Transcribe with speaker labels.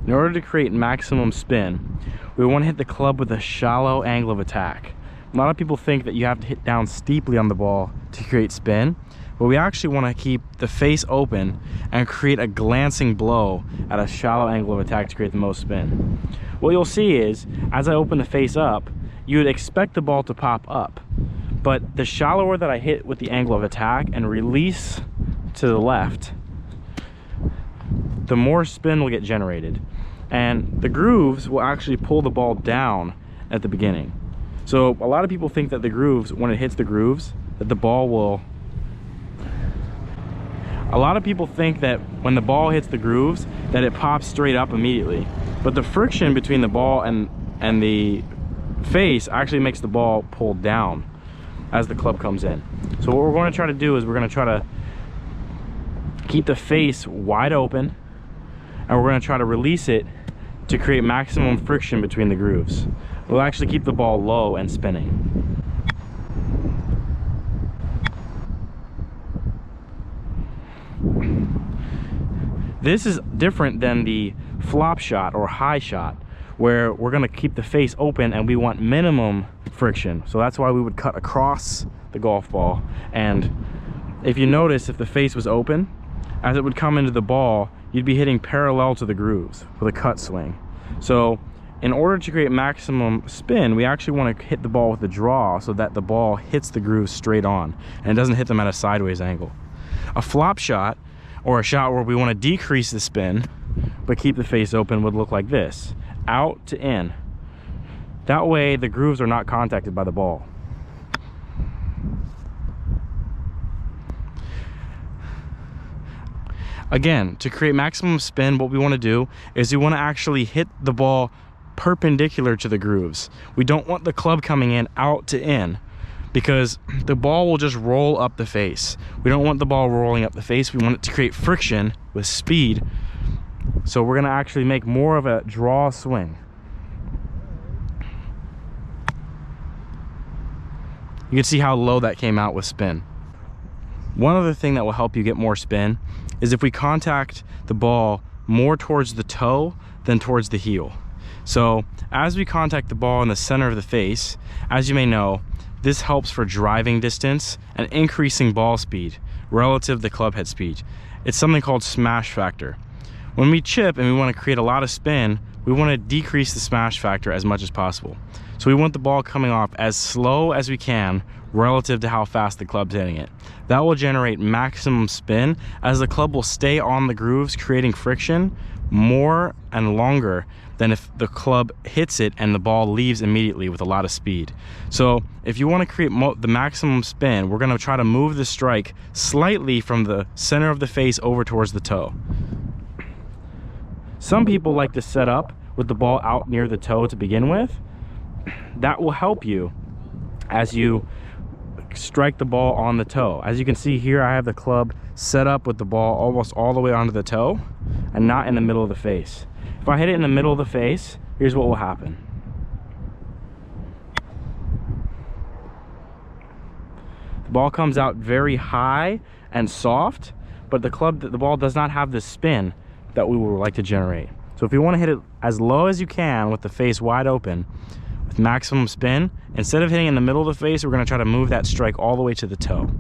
Speaker 1: In order to create maximum spin, we want to hit the club with a shallow angle of attack. A lot of people think that you have to hit down steeply on the ball to create spin, but we actually want to keep the face open and create a glancing blow at a shallow angle of attack to create the most spin. What you'll see is, as I open the face up, you would expect the ball to pop up, but the shallower that I hit with the angle of attack and release to the left, the more spin will get generated. And the grooves will actually pull the ball down at the beginning. So a lot of people think that the grooves, when it hits the grooves, that the ball will... A lot of people think that when the ball hits the grooves, that it pops straight up immediately. But the friction between the ball and the face actually makes the ball pull down as the club comes in. So what we're going to try to do is we're going to try to keep the face wide open, and we're going to try to release it to create maximum friction between the grooves. We'll actually keep the ball low and spinning. This is different than the flop shot or high shot, where we're going to keep the face open and we want minimum friction. So that's why we would cut across the golf ball. And if you notice, if the face was open, as it would come into the ball, you'd be hitting parallel to the grooves with a cut swing. So in order to create maximum spin, we actually want to hit the ball with a draw so that the ball hits the grooves straight on and it doesn't hit them at a sideways angle. A flop shot, or a shot where we want to decrease the spin but keep the face open, would look like this: out to in. That way the grooves are not contacted by the ball. Again, to create maximum spin, what we want to do is we want to actually hit the ball perpendicular to the grooves. We don't want the club coming in out to in, because the ball will just roll up the face. We don't want the ball rolling up the face. We want it to create friction with speed. So we're going to actually make more of a draw swing. You can see how low that came out with spin. One other thing that will help you get more spin is if we contact the ball more towards the toe than towards the heel. So as we contact the ball in the center of the face, as you may know, this helps for driving distance and increasing ball speed relative to club head speed. It's something called smash factor. When we chip and we want to create a lot of spin, we want to decrease the smash factor as much as possible. So we want the ball coming off as slow as we can relative to how fast the club's hitting it. That will generate maximum spin, as the club will stay on the grooves, creating friction more and longer than if the club hits it and the ball leaves immediately with a lot of speed. So if you want to create the maximum spin, we're going to try to move the strike slightly from the center of the face over towards the toe. Some people like to set up with the ball out near the toe to begin with. That will help you as you strike the ball on the toe. As you can see here, I have the club set up with the ball almost all the way onto the toe and not in the middle of the face. If I hit it in the middle of the face, here's what will happen. The ball comes out very high and soft, but the ball does not have the spin that we would like to generate. So if you want to hit it as low as you can with the face wide open with maximum spin, instead of hitting in the middle of the face, we're going to try to move that strike all the way to the toe.